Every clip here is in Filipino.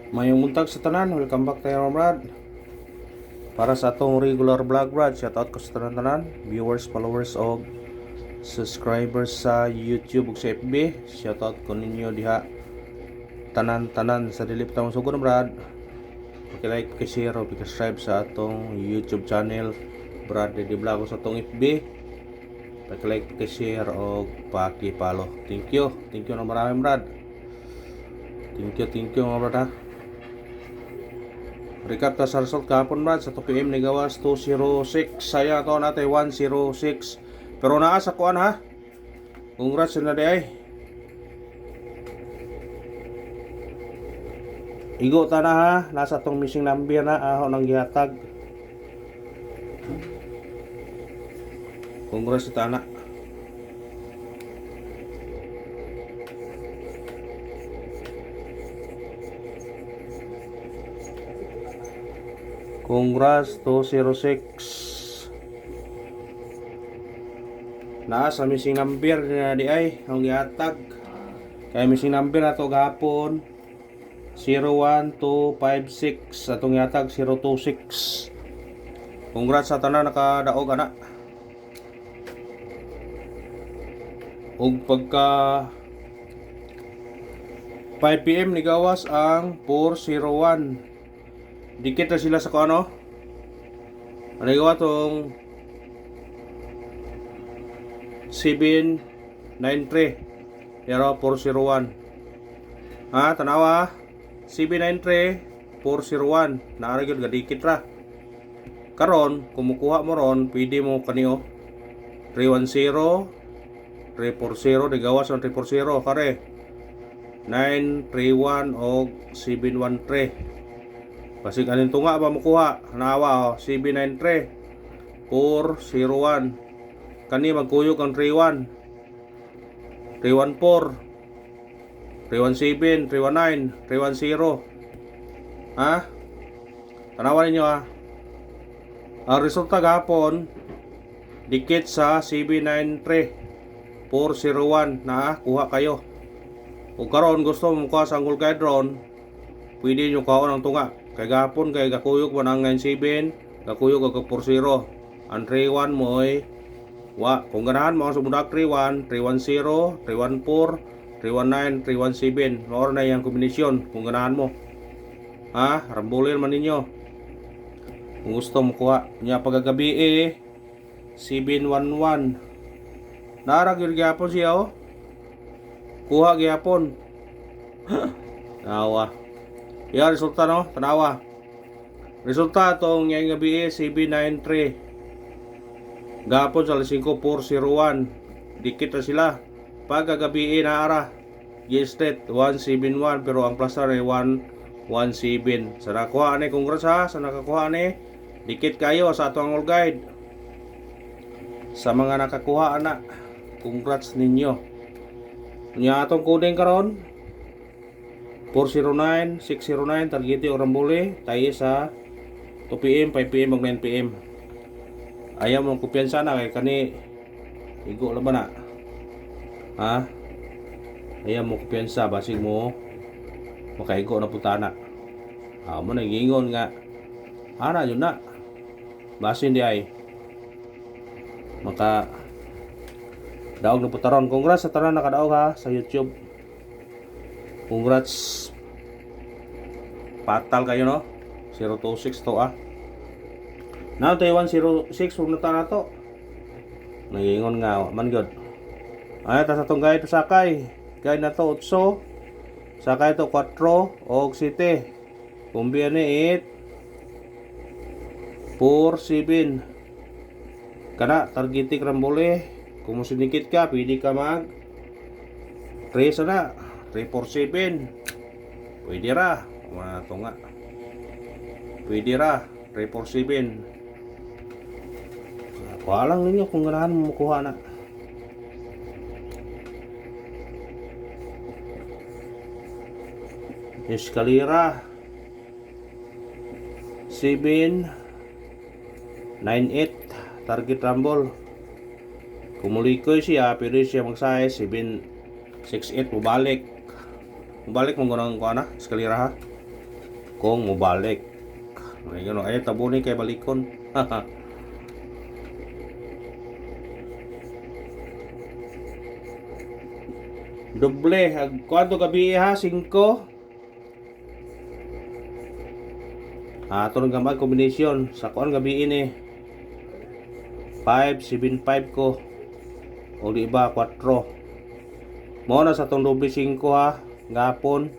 Mayong muntag sa tanan, welcome back tayo Brad. Para sa atong regular vlog Brad, shoutout ko sa tanan-tanan, viewers, followers o subscribers sa YouTube ug sa FB. Shoutout ko ninyo diha tanan-tanan sa dili pa tamo sugod Brad. Paki-like, paki-share o paki-subscribe sa atong YouTube channel Brad Daddy Vlog sa atong FB. Paki-like, paki-share o paki-follow. Thank you na maraming Brad. Thank you mga brad ha. Recap ta sa result kahapon Brad sa 2 PM ni gawas 206. Saya to natin 106. Pero naa sa kuan ha. Congrats na di ay. Igo ta na ha. Nasa tong missing number na aho nang gihatag. Congrats ta na. Congrats 206. Naa sa missing number na di ay ang gihatag. Kay missing number na to gahapon 01256 atong gihatag 026. Congrats sa tanan nakadaog ana. Ug pagka 5 PM ni gawas ang 401. Dikit na sila sa ano? Ano gawa tong 793 pero 401. Ha, tanawa 793 401. Naara gyud gadikit ra. Karon kumukuha mo ron, pwede mo kaniyo 310 340 di gawas ang 340 kare 931 o 713. Pasig anin tunga ba makuha? Nawa 793 401. Kani magkuyog ang 31 314 317 319 310. Ha? Tanawan ninyo ha. Ang resulta gahapon dikit sa 793 401 na kuha kayo. Kung karon gusto mo kuha sa angle guide ron, pwede nyo kaon ang tunga. Kay gapon kay gakuyog mo ng 97, gakuyog ang 40. Ang 31 mo ay wa. Kung ganahan mo ang sumundag 31, 310, 314, 319, 317. Maor na yung kombinasyon kung ganahan mo. Ha? Rambulin man ninyo. Kung gusto mo kuha. Nya pagagabi 711. Narag yung gyapon siya oh. Kuha gyapon. Nawa. Yan, resulta no, tanawa. Resulta itong ngayong gabi 793. Gapon sa 5401. Dikit na sila. Pagkagabi naara. G-state 171 pero ang plaza ay 117. Sa nakuha ni congrats ha, sa nakakuha ni dikit kayo sa atong all guide. Sa mga nakakuha na, congrats ninyo. Nya atong coding karon 409, 609, targeti o rambole, tayo sa 2 PM, 5 PM, 9 PM. Ayaw mong kumpiyansa na kay kani, igo lang ba na? Ha? Ayaw mong kumpiyansa, basig mo, makaigo na putana. Mo na gingon nga, ana yun na, basin di ay, maka, daog na putaron. Congrats sa tanan nakadaog ha, sa YouTube. Congrats. Patal kayo no. 026 to ah. Now tayo 106 huwag na ta na to. Nagingon nga man god. Ay ta sa tong guide sakay. Guide na to 8. Sakay to 4 og 7. Kumbiya ni 8 4 7. Kana targetik rambole. Kung sinikit ka, pwede ka mag 3 na. 347. Pwede ra. Mga ito nga. Pwede ra. 347. Kuha lang ninyo kung ganahan mo makuha na. Eskalera 798. Target rumble. Kumulikoy siya, pero siya mag-size 768 mabalik. Mabalik mo gunang kuha na, eskalera ha. kung mubalik. Ayun, ay tabuni kay balikon. Doble, kuanto gabi ha, 5. Ato ng gamay combination sa kuan gabi ini 575 ko o di ba 4 mo na sa tong doble 5 ha gapon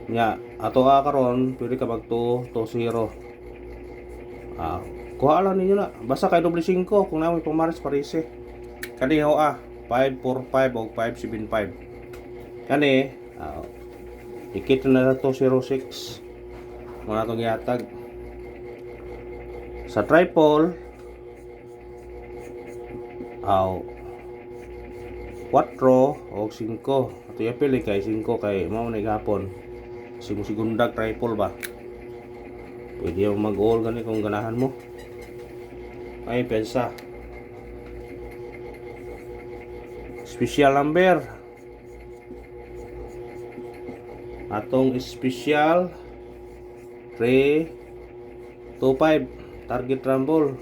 nya ato karon pwede ka mag 2-0 kuha lang ninyo na basta kay doble 5 kung namoy pumares parise kani ho 545 o 575 kani ikit na 206 muna itong yatag sa triple 4 o 5 ato yapili kay 5 kay mao na gapon sigundag triple ba pwede yung mag-all gani kung ganahan mo ay pensa special number atong special 325 target rumble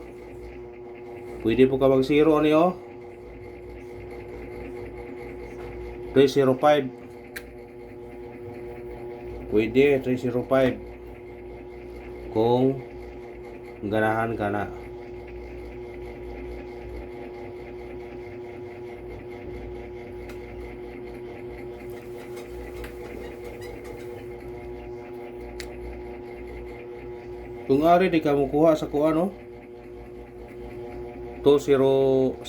pwede po ka mag 0 ano yun 305 pwede 305 kung ganahan ka na kung ari di ka mukuha sa kuha no 206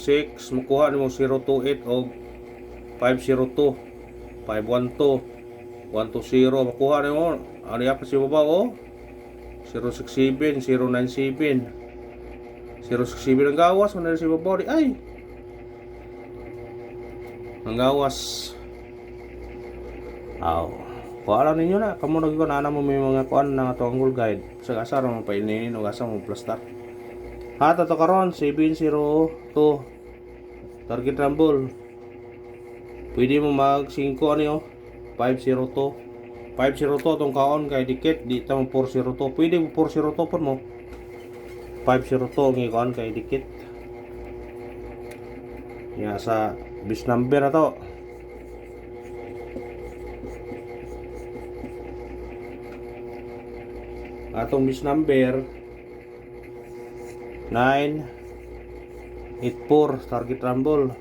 mukuha ni mo 028 o 502 512 120 makuha ni mo ano yan pa si baba o 067 097 067 ang gawas ano si baba di ay ang gawas kuha lang ninyo na kamo nagkunana mo may mga kuan na triangle guide sa asar mo painin o asa mo plastar hata to karon 702 target rumble pwede mo mag 5 ano yo 502 tong kaon kay dikit di ta mo 402 pwede mo 402 pon mo 502 ng kaon kay dikit ya sa bis number na to atong bis number 984 target rumble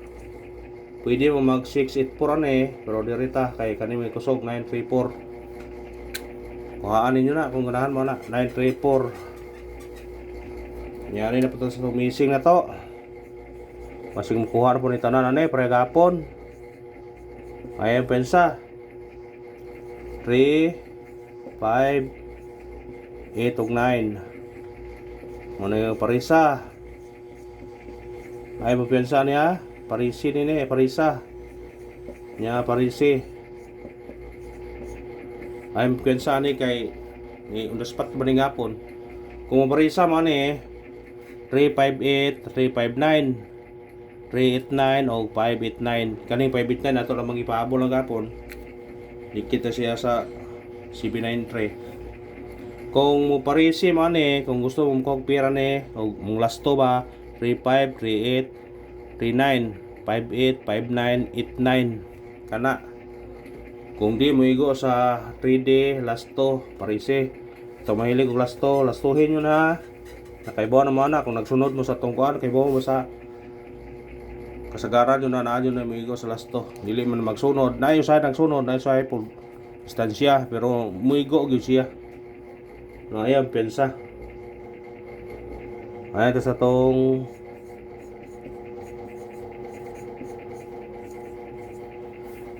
pwede mo mag 684 pero dirita kay kani may kusog 934 kuhaan ninyo na kung ganahan mo na 934 nyari na po sa missing na to masing makuha po ni tanan pre gapon ayan pensa 3 5 8 ug 9 muna yung parisa ay mapiansa niya parisi nini parisa niya parisi ay mapiansa ni kay ni on the spot ba ni gapon kung maparisa man 358 359 389 o 589 kaning 589 ato lang ipaabol lang gapon dikit na siya sa CB93 kung mo parisi man kung gusto mo kong pira o mong lasto ba 35, 38, 39, 58, 59, 89 kana kung di mo igo sa 3D lasto parisi ito mahilig og lastuhin nyo na nakaibaw naman na kung nagsunod mo sa tungkuan kaibaw mo sa kasagaran yun na naadyo na mo igo sa lasto dili man magsunod na yung side nagsunod na yung side po distansya pero mo igo gyud siya ayan pensa ayan ito sa tong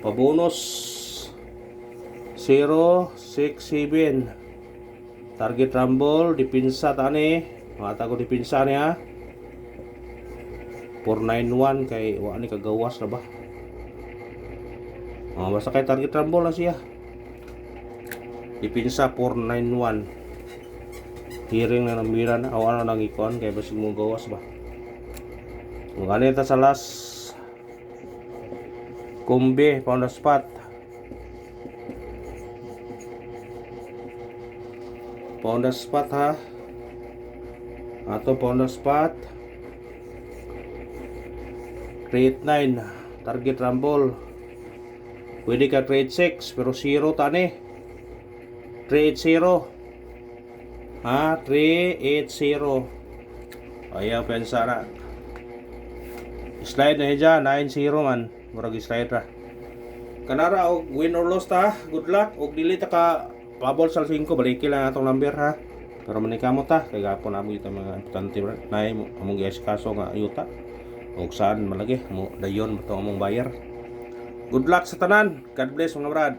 pabonus 067 target rumble dipinsa tani mata ko dipinsa niya 491 kay wa ni kagawas na ba basta kay target rumble na siya dipinsa 491 hearing na namira na o ano nang ikon kay basig mo gawas ba kung ganito sa last kumbi pound spot Pound the spot ha. Ato pound the spot. Trade 9. Target rumble. Pwede ka trade 6 pero 0 tani. Trade 0. Ha, 380. Ayaw pensa na. Slide na dyan, 9-0 man. Murag slide ra. Kanara og win or loss ta. Good luck. Og dili ta ka pabol sa 5, baliki lang atong number ha. Pero manikamo ta kay gapon amo ita mga importante ra. Nay among gi-eskaso nga ayuta. Og saan malagi mo dayon mo to among bayar. Good luck sa tanan. God bless mga brad.